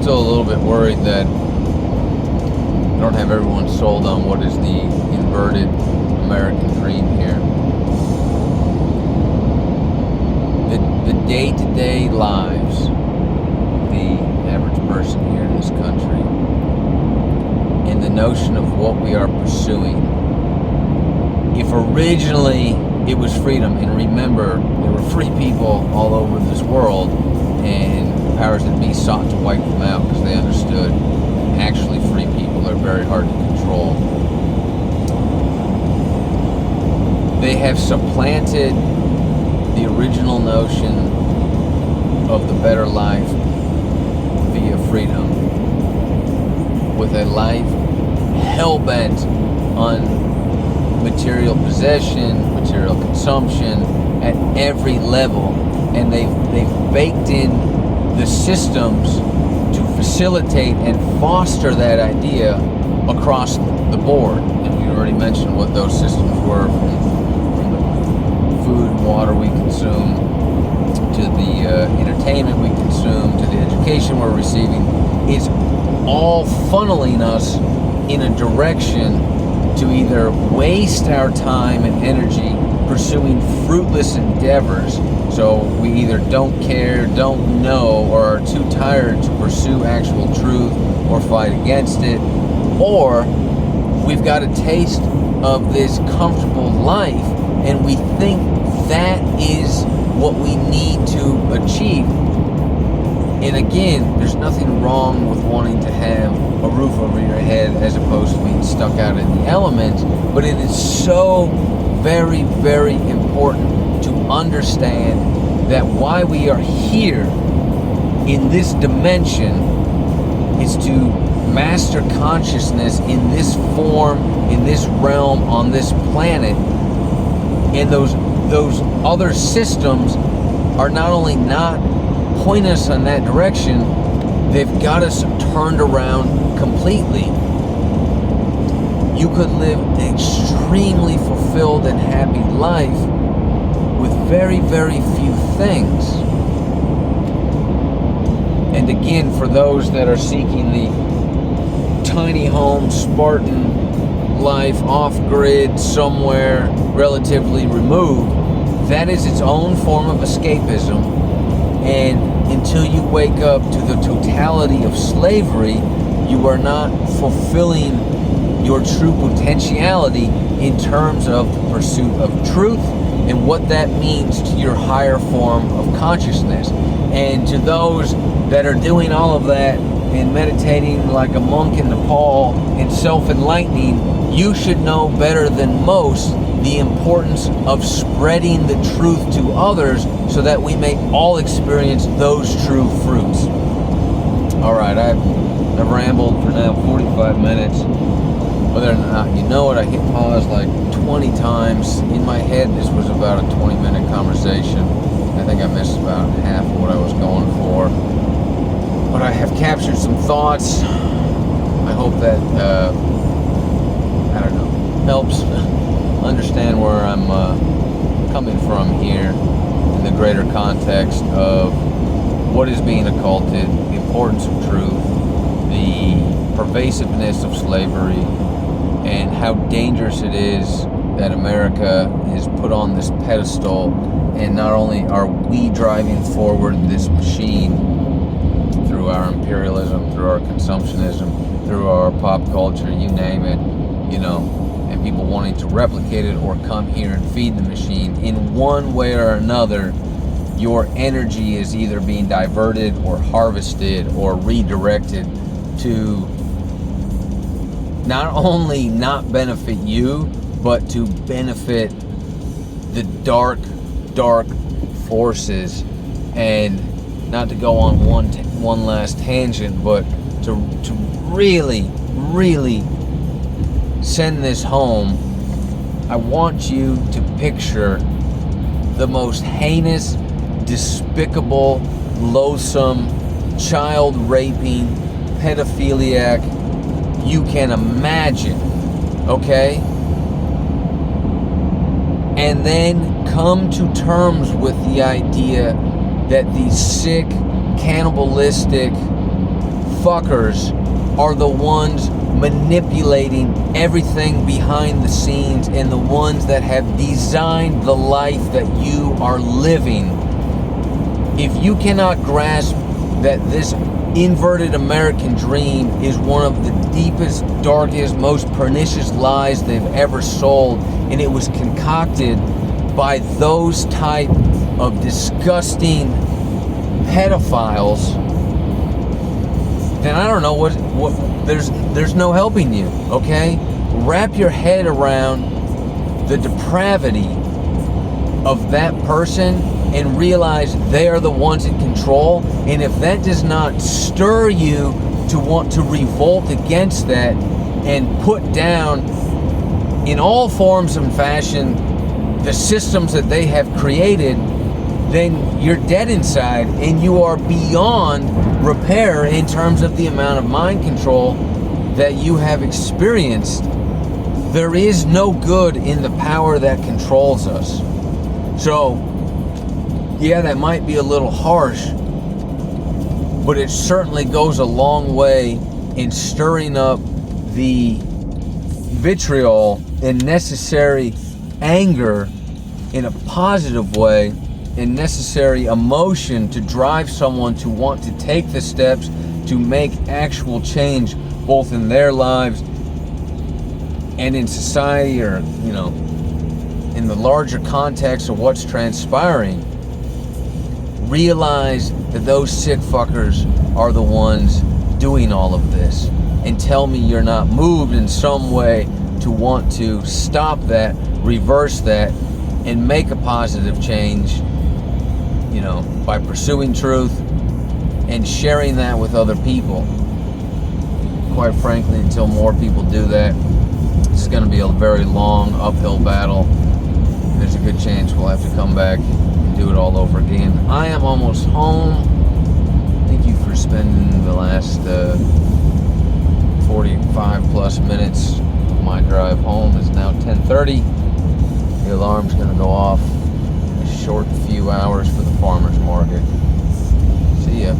still a little bit worried that I don't have everyone sold on what is the inverted American dream here. The day-to-day lives of the average person here in this country, and the notion of what we are pursuing. If originally it was freedom, and remember, there were free people all over this world, and the powers that be sought to wipe them out because they understood actually free people are very hard to control. They have supplanted the original notion of the better life via freedom with a life hell-bent on material possession, material consumption at every level, and they've baked in the systems to facilitate and foster that idea across the board. And we already mentioned what those systems were, from the food and water we consume, to the entertainment we consume, to the education we're receiving. It's all funneling us in a direction to either waste our time and energy pursuing fruitless endeavors. So we either don't care, don't know, or are too tired to pursue actual truth or fight against it, or we've got a taste of this comfortable life and we think that is what we need to achieve. And again, there's nothing wrong with wanting to have a roof over your head as opposed to being stuck out in the elements, but it is so very, very important to understand that why we are here in this dimension is to master consciousness in this form, in this realm, on this planet. And those other systems are not only not point us in that direction, they've got us turned around completely. You could live an extremely fulfilled and happy life with very, very few things. And again, for those that are seeking the tiny home, Spartan life, off-grid, somewhere relatively removed, that is its own form of escapism. And until you wake up to the totality of slavery, you are not fulfilling your true potentiality in terms of the pursuit of truth and what that means to your higher form of consciousness. And to those that are doing all of that and meditating like a monk in Nepal and self-enlightening, you should know better than most the importance of spreading the truth to others so that we may all experience those true fruits. All right, I've rambled for now 45 minutes. Whether or not you know it, I hit pause like 20 times. In my head, this was about a 20-minute conversation. I think I missed about half of what I was going for. But I have captured some thoughts. I hope that, helps understand where I'm coming from here in the greater context of what is being occulted, the importance of truth, the pervasiveness of slavery, and how dangerous it is that America is put on this pedestal. And not only are we driving forward this machine through our imperialism, through our consumptionism, through our pop culture, you name it, and people wanting to replicate it or come here and feed the machine. In one way or another, your energy is either being diverted or harvested or redirected to not only not benefit you, but to benefit the dark forces. And not to go on one last tangent, but to really send this home, I want you to picture the most heinous, despicable, loathsome, child-raping, pedophiliac you can imagine, okay? And then come to terms with the idea that these sick, cannibalistic, fuckers are the ones manipulating everything behind the scenes and the ones that have designed the life that you are living. If you cannot grasp that this inverted American dream is one of the deepest, darkest, most pernicious lies they've ever sold, and it was concocted by those type of disgusting pedophiles, then I don't know what there's no helping you, okay? Wrap your head around the depravity of that person and realize they are the ones in control. And if that does not stir you to want to revolt against that and put down in all forms and fashion the systems that they have created, then you're dead inside and you are beyond repair in terms of the amount of mind control that you have experienced. There is no good in the power that controls us. So, yeah, that might be a little harsh, but it certainly goes a long way in stirring up the vitriol and necessary anger in a positive way, and necessary emotion to drive someone to want to take the steps to make actual change, both in their lives and in society, or, you know, in the larger context of what's transpiring. Realize that those sick fuckers are the ones doing all of this, and tell me you're not moved in some way to want to stop that, reverse that, and make a positive change, you know, by pursuing truth and sharing that with other people. Quite frankly, until more people do that, it's going to be a very long uphill battle. There's a good chance we'll have to come back and do it all over again. I am almost home. Thank you for spending the last 45 plus minutes of my drive home. It's now 10:30. The alarm's going to go off in a short few hours for the farmer's market. See ya.